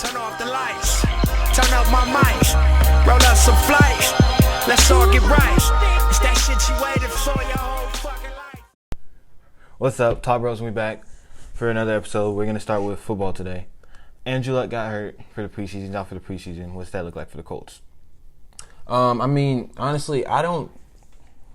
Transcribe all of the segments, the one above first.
Turn off the lights, turn up my mic, roll up some flights, let's all get right. It's that shit you waited for your whole fucking life. What's up, Talk Bros? We back for another episode. We're gonna start with football today. Andrew Luck got hurt for the preseason. He's out for the preseason. What's that look like for the Colts? I mean, honestly, I don't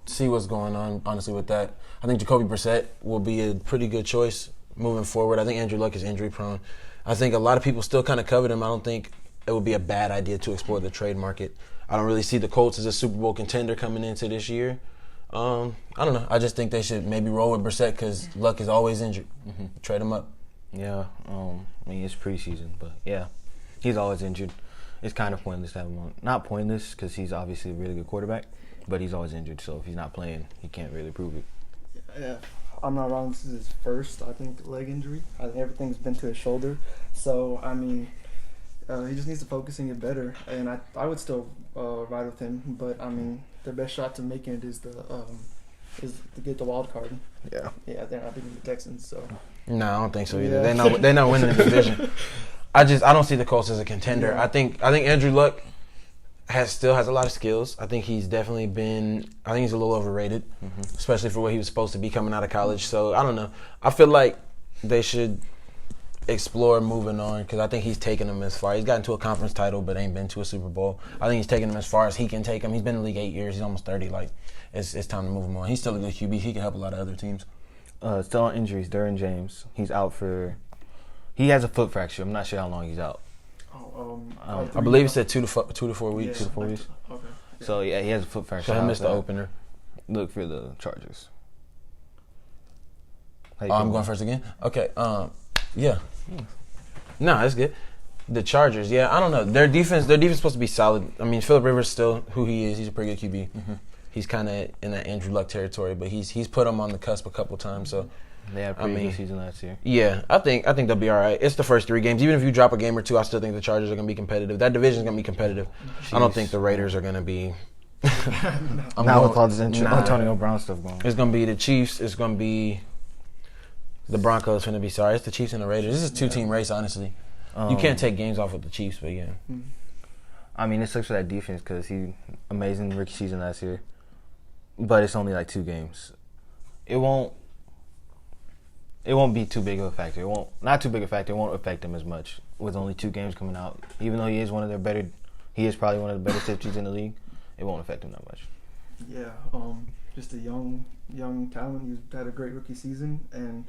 see what's going on, honestly, with that. I think Jacoby Brissett will be a pretty good choice moving forward. I think Andrew Luck is injury prone. I think a lot of people still kind of covet him. I don't think it would be a bad idea to explore the trade market. I don't really see the Colts as a Super Bowl contender coming into this year. I don't know. I just think they should maybe roll with Brissett because Luck is always injured. Trade him up. Yeah, I mean, it's preseason, but yeah, he's always injured. It's kind of pointless to have him on. Not pointless because he's obviously a really good quarterback, but he's always injured, so if he's not playing, he can't really prove it. Yeah, I'm not wrong. This is his first, I think, leg injury. I think everything's been to his shoulder. So, I mean, he just needs to focus and get better. And I would still ride with him, but, I mean, their best shot to making it is to get the wild card. Yeah. Yeah, they're not beating the Texans, so. No, I don't think so either. Yeah. They're not winning the division. I don't see the Colts as a contender. Yeah. I think Andrew Luck still has a lot of skills. I think he's definitely I think he's a little overrated, especially for what he was supposed to be coming out of college. So I don't know. I feel like they should explore moving on because I think he's taken them as far. He's gotten to a conference title but ain't been to a Super Bowl. I think he's taken them as far as he can take them. He's been in the league 8 years. He's almost 30. Like it's time to move him on. He's still a good QB. He can help a lot of other teams. Still on injuries, Derwin James. He's out he has a foot fracture. I'm not sure how long he's out. I believe it said 2 to 4 weeks. 2 to 4 weeks. Okay. So yeah, he has a foot fracture. So he missed the opener. Look for the Chargers. I'm going first again? Okay. Yeah. No, that's good. The Chargers, yeah, I don't know. Their defense is supposed to be solid. I mean, Phillip Rivers still who he is. He's a pretty good QB. He's kind of in that Andrew Luck territory, but he's put him on the cusp a couple times. So they had a pretty good season last year. Yeah, I think they'll be all right. It's the first 3 games. Even if you drop a game or two, I still think the Chargers are going to be competitive. That division is going to be competitive. I don't think the Raiders are going to be. Now with all this Antonio Brown stuff going on. It's going to be the Chiefs. It's going to be the Broncos. Going to be sorry. It's the Chiefs and the Raiders. This is a 2-team race, honestly. You can't take games off with the Chiefs, but yeah. I mean, it sucks for that defense because he amazing rookie season last year, but it's only like 2 games. It won't be too big of a factor. Not too big a factor. It won't affect him as much with only 2 games coming out. Even though he is probably one of the better safeties in the league. It won't affect him that much. Yeah, just a young talent. He's had a great rookie season, and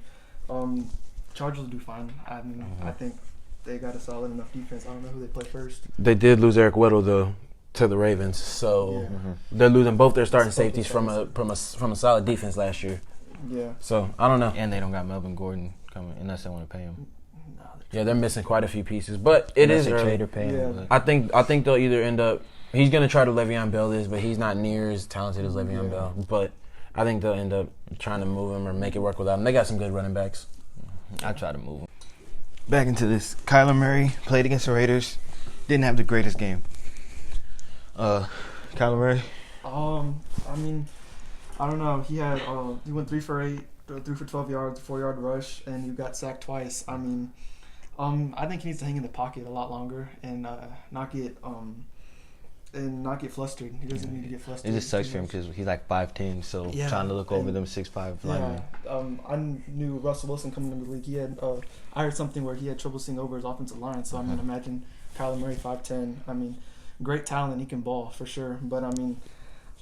Chargers will do fine. I mean, I think they got a solid enough defense. I don't know who they play first. They did lose Eric Weddle though to the Ravens, so they're losing both their starting safeties from a solid defense last year. Yeah. So I don't know. And they don't got Melvin Gordon coming unless they want to pay him. Yeah, they're missing quite a few pieces, but it is early. Trade or pay him. I think they'll either end up. He's gonna try to Le'Veon Bell this, but he's not near as talented as Le'Veon Bell. But I think they'll end up trying to move him or make it work without him. They got some good running backs. I try to move him. Back into this. Kyler Murray played against the Raiders. Didn't have the greatest game. Kyler Murray. I mean, I don't know. He went 3 for 8, 3 for 12 yards, 4-yard rush, and he got sacked twice. I mean, I think he needs to hang in the pocket a lot longer and not get flustered. He doesn't need to get flustered. It just sucks for him because he's like 5'10", so trying to look over them 6'5" linemen. I knew Russell Wilson coming into the league. He had I heard something where he had trouble seeing over his offensive line. So I mean, imagine Kyler Murray 5'10". I mean, great talent. He can ball for sure. But I mean,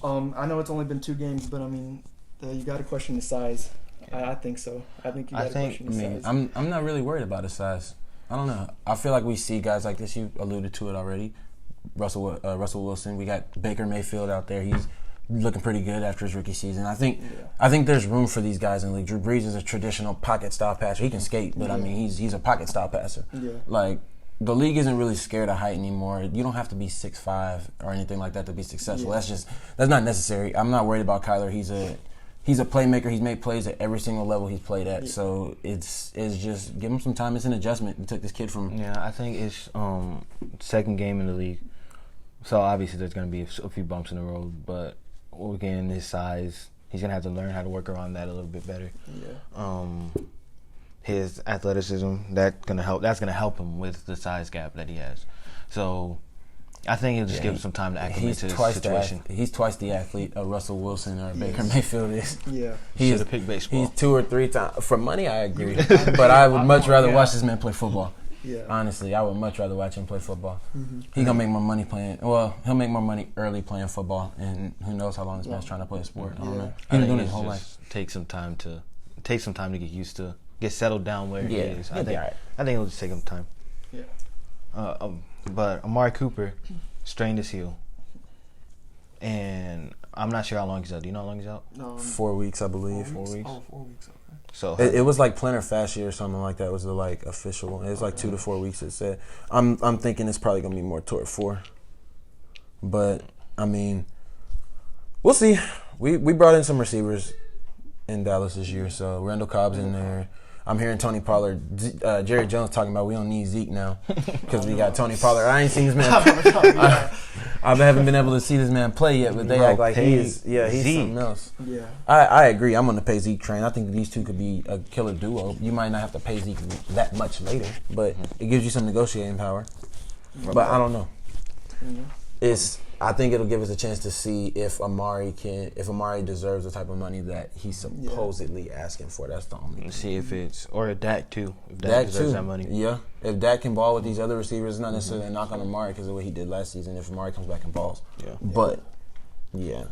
I know it's only been 2 games, but I mean, you got to question his size. I think so. I think you got to question his size. I'm not really worried about his size. I don't know. I feel like we see guys like this. You alluded to it already. Russell Wilson. We got Baker Mayfield out there. He's looking pretty good after his rookie season. I think there's room for these guys in the league. Drew Brees is a traditional pocket style passer. He can skate, but I mean he's a pocket style passer. Yeah. Like the league isn't really scared of height anymore. You don't have to be 6'5" or anything like that to be successful. Yeah. That's not necessary. I'm not worried about Kyler. He's a playmaker. He's made plays at every single level he's played at. Yeah. So it's just give him some time. It's an adjustment. It took this kid from. Yeah, I think it's second game in the league. So obviously there's going to be a few bumps in the road, but again, his size, he's going to have to learn how to work around that a little bit better. Yeah. his athleticism, that's gonna help him with the size gap that he has. So I think it'll just give him some time to acclimate to the situation. He's twice the athlete of Russell Wilson or Baker Mayfield is. Yeah. He should have picked baseball. He's 2 or 3 times. For money, I agree. But I would much rather watch this man play football. Yeah. Honestly, I would much rather watch him play football. Mm-hmm. He's going to make more money playing. Well, he'll make more money early playing football. And who knows how long this man's trying to play a sport. I don't know. He's been doing it his whole life. Take some time to get used to, get settled down where he is. I think it'll just take him time. Yeah. But Amari Cooper strained his heel. And I'm not sure how long he's out. Do you know how long he's out? 4 weeks, I believe. 4 weeks? Oh, 4 weeks, okay. So it was like plantar fascia or something like that. It was the like official one. It was like 2 to 4 weeks. It said. I'm thinking it's probably gonna be more toward 4. But I mean, we'll see. We brought in some receivers in Dallas this year. So Randall Cobb's in there. I'm hearing Tony Pollard, Jerry Jones talking about we don't need Zeke now because we got Tony Pollard. I ain't seen this man. I haven't been able to see this man play yet, but they act like he is. Yeah, he's Zeke. Something else. Yeah, I agree. I'm on the pay Zeke train. I think these two could be a killer duo. You might not have to pay Zeke that much later, but it gives you some negotiating power. But I don't know. I think it'll give us a chance to see if Amari deserves the type of money that he's supposedly asking for. That's the only thing. See if it's, or Dak too. If Dak deserves that money. Yeah. If Dak can ball with these other receivers, it's not necessarily a knock on Amari because of what he did last season. If Amari comes back and balls. Yeah. But, yeah.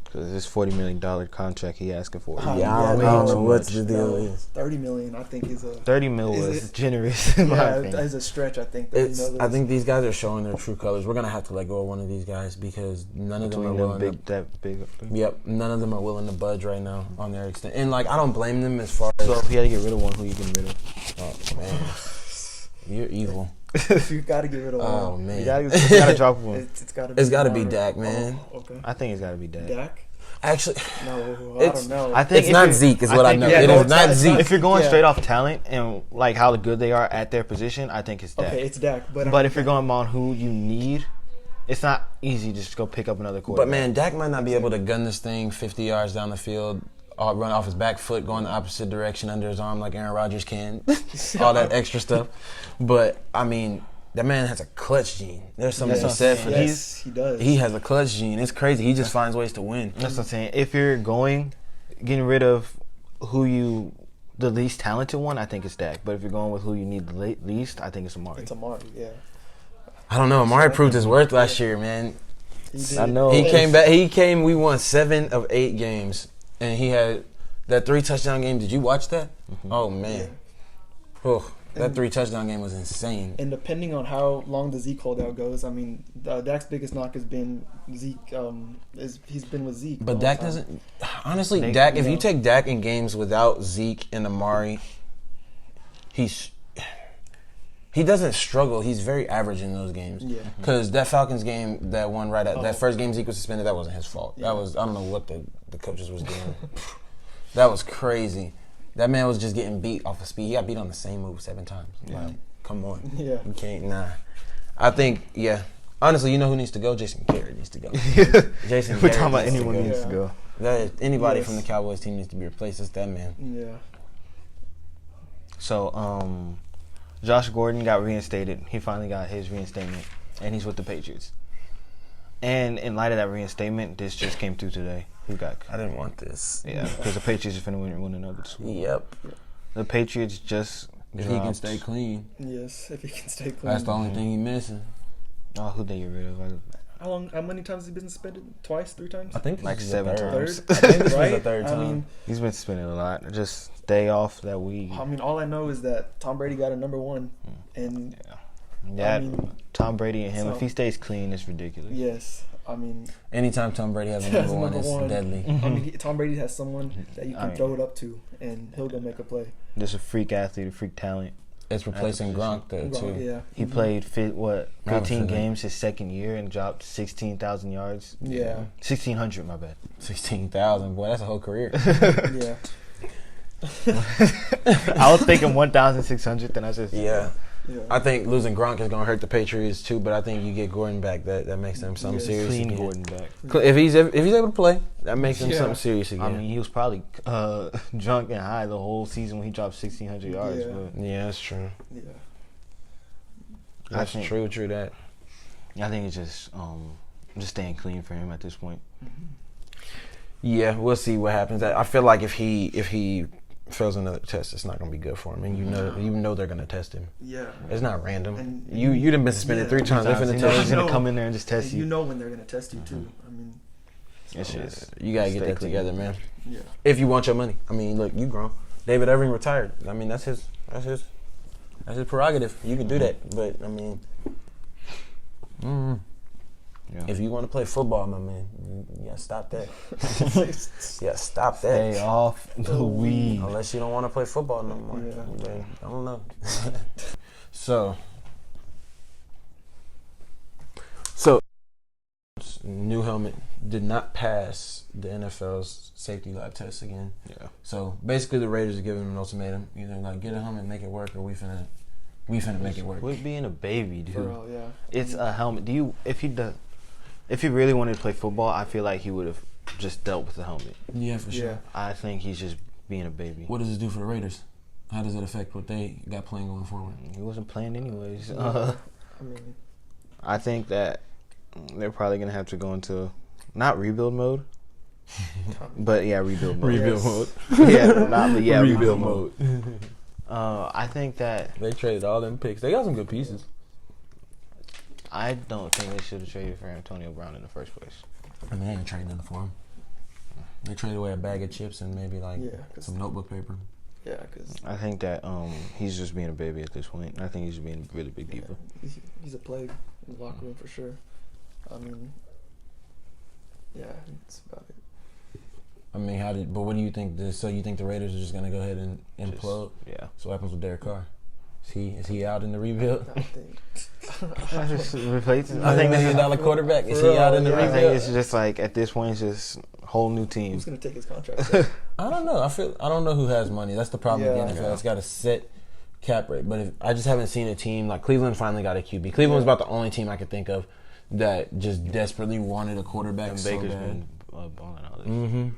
Because this $40 million contract he asking for. I don't know what the deal is. $30 million, I think, is a... $30 million was generous, in my opinion. It's a stretch, I think. I think these guys are showing their true colors. We're going to have to let go of one of these guys because none of them are willing Yep, none of them are willing to budge right now on their extent. And, I don't blame them as far as... So, if you had to get rid of one, who you getting rid of? Oh, man. You're evil. You got to get rid of one. Oh, man. You got to drop one. It's got to be Dak, man. Oh, okay. I think it's got to be Dak. Dak? Actually, no, I don't know. I think it's not Zeke, is what I know. It is not Zeke. If you're going straight off talent and how good they are at their position, I think it's Dak. Okay, it's Dak. But if you're going on who you need, it's not easy to just go pick up another quarterback. But man, Dak might not be able to gun this thing 50 yards down the field, run off his back foot, going the opposite direction under his arm like Aaron Rodgers can, all that extra stuff. But I mean, that man has a clutch gene. There's something said for this. He does. He has a clutch gene. It's crazy. He just finds ways to win. That's what I'm saying. If you're getting rid of the least talented one, I think it's Dak. But if you're going with who you need the least, I think it's Amari. It's Amari, yeah. I don't know. Amari proved his worth last year, man. I know. He came back. We won 7 of 8 games. And he had that 3 touchdown game. Did you watch that? Mm-hmm. Oh, man. Yeah. That 3 touchdown game was insane. And depending on how long the Zeke holdout goes, I mean, Dak's biggest knock has been Zeke. He's been with Zeke. But Dak doesn't. Honestly, Dak. If you take Dak in games without Zeke and Amari, he doesn't struggle. He's very average in those games. Yeah. Because that Falcons game, that one that first game Zeke was suspended, that wasn't his fault. Yeah. That was, I don't know what the coaches was doing. That was crazy. That man was just getting beat off of speed. He got beat on the same move 7 times. Yeah. Like, come on. Yeah. You can't, I think, honestly, you know who needs to go? Jason Garrett needs to go. Jason Garrett. We're talking about anyone needs to go. Anybody from the Cowboys team needs to be replaced. It's that man. Yeah. So, Josh Gordon got reinstated. He finally got his reinstatement, and he's with the Patriots. And in light of that reinstatement, this just came through today. I didn't want this. Yeah, because the Patriots are finna win another Super Bowl. Yep. The Patriots just If he can stay clean. Yes, if he can stay clean. That's the only thing he's missing. Oh, who'd they get rid of? How many times has he been suspended? Twice? 3 times? I think like 7 times. I think this right? was the 3rd time. I mean, he's been suspended a lot. Just stay off that week. I mean, all I know is that Tom Brady got a number 1, and Tom Brady and him. If he stays clean, it's ridiculous. Yes. I mean, anytime Tom Brady has a number 1, it's deadly. I mean, Tom Brady has someone that you can throw it up to, and he'll go make a play. Just a freak athlete, a freak talent. It's replacing Gronk, though, too. Yeah. He played 15 games his second year and dropped 16,000 yards. Yeah. 1,600, my bad. 16,000, boy, that's a whole career. Yeah. I was thinking 1,600, then I just... Yeah. Yeah. I think losing Gronk is going to hurt the Patriots too, but I think you get Gordon back. That makes them something serious. Clean again. Gordon back. If he's able to play, that makes him Yeah. something serious again. I mean, he was probably drunk and high the whole season when he dropped 1,600 yards. Yeah. But yeah, that's true. Yeah. That's think- true that. I think it's just staying clean for him at this point. Yeah, we'll see what happens. I feel like if he fails another test, it's not going to be good for him, and you know they're going to test him. Yeah. It's not random. And You done been suspended 3 times. They're finna You know test he's you. gonna know. come in there and just test And you. you know when they're gonna test you too. I mean, It's just You gotta get stay that clean. together, man. yeah. If you want your money, I mean, look, you grown. David Irving retired. I mean, that's his prerogative. You can do that, but I mean, Yeah. if you want to play football, my man, you gotta stop that. Yeah, stop Stay that. off the weed. Unless you don't want to play football no more. Yeah. Then I don't know. So, new helmet did not pass the NFL's safety lab test again. Yeah. So basically, the Raiders are giving them an ultimatum: either like get a helmet, make it work, or we finna make it work. Quit being a baby, dude. For real, yeah. It's a helmet. If he really wanted to play football, I feel like he would have just dealt with the helmet. Yeah, for sure. Yeah. I think he's just being a baby. What does this do for the Raiders? How does it affect what they got playing going forward? He wasn't playing anyways. I mean, I think that they're probably gonna have to go into not rebuild mode, but yeah, rebuild mode. Rebuild mode. Rebuild mode. I think that They traded all them picks. They got some good pieces. I don't think they should have traded for Antonio Brown in the first place. I mean, they ain't trading nothing for him. They traded away a bag of chips and maybe like Yeah, 'cause- some notebook paper. yeah, because I think that he's just being a baby at this point. I think he's being a really big diva. he's a plague in the locker room for sure. I mean, yeah, that's about it. I mean, but what do you think? So you think the Raiders are just gonna go ahead and implode? Yeah. So what happens with Derek Carr? Is he out in the rebuild? I think. I $1 million quarterback. Is he out in the Yeah. I think rebuild? it's just like at this point, it's just a whole new team. Who's gonna take his contract? I don't know. I don't know who has money. That's the problem with the NFL. Yeah. It's got a set cap rate. But I just haven't seen a team like Cleveland finally got a QB. Cleveland was about the only team I could think of that just desperately wanted a quarterback And so Baker's bad. been balling out. Mm-hmm.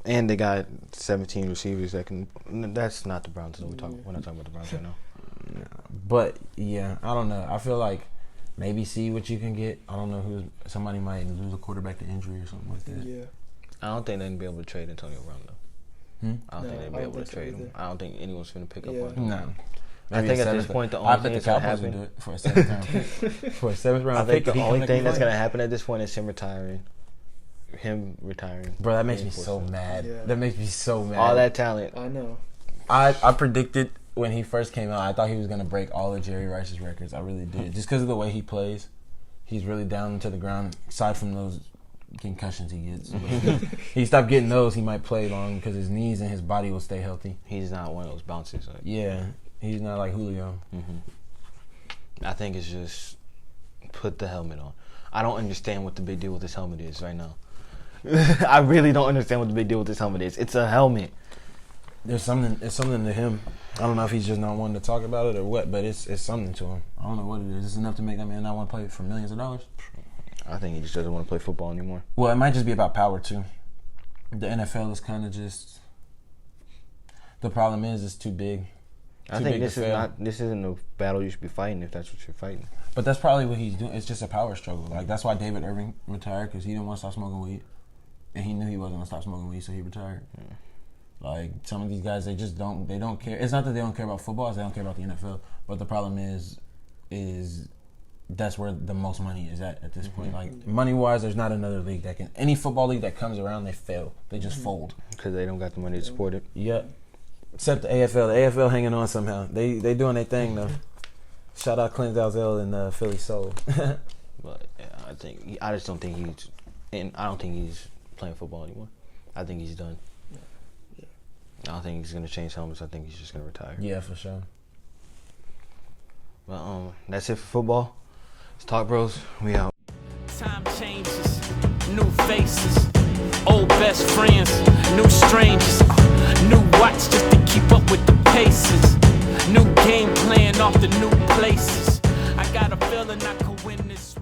And they got 17 receivers that can. That's not the Browns. We're not talking about the Browns right now. But yeah, I don't know. I feel like maybe see what you can get. I don't know somebody might lose a quarterback to injury or something like that. Yeah. I don't think they'd be able to trade Antonio Brown though. I don't think they'd be able to trade him. I don't think anyone's going to pick up on him. No. I think at this point the only thing that's going to happen do it for a seventh round pick. For a seventh round I think pick. the only thing that's going to happen at this point is him retiring. Bro, that makes me so mad. Yeah. That makes me so mad. All that talent. I know. I predicted when he first came out, I thought he was going to break all of Jerry Rice's records. I really did. Just because of the way he plays. He's really down to the ground. Aside from those concussions he gets. He stopped getting those, he might play long because his knees and his body will stay healthy. He's not one of those bouncers. Like, Yeah. He's not like Julio. I think it's just put the helmet on. I don't understand what the big deal with this helmet is right now. I really don't understand what the big deal with this helmet is. It's a helmet. It's something to him. I don't know if he's just not wanting to talk about it or what, but it's something to him. I don't know what it is. It's enough to make that man not want to play for millions of dollars. I think he just doesn't want to play football anymore. Well, it might just be about power too. The NFL is kind of just. The problem is it's too big. I think this isn't a battle you should be fighting if that's what you're fighting. But that's probably what he's doing. It's just a power struggle. Like that's why David Irving retired because he didn't want to stop smoking weed, and he knew he wasn't gonna stop smoking weed, so he retired. Yeah. Like some of these guys, they just don't. They don't care. It's not that they don't care about football; it's they don't care about the NFL. But the problem is that's where the most money is at this point. Like money wise, there's not another league that can. Any football league that comes around, they fail. They just fold Because they don't got the money to support it. Yep. Except the AFL. The AFL hanging on somehow. They doing their thing though. Shout out Clint Dalzell and Philly Soul. But yeah, I just don't think I don't think he's playing football anymore. I think he's done. Yeah. I don't think he's gonna change helmets. I think he's just gonna retire. Yeah, for sure. But that's it for football. It's Talk Bros. We out. Time changes, new faces, old best friends, new strangers, new watch just to keep up with the paces. New game plan off the new places. I got a feeling I could win this.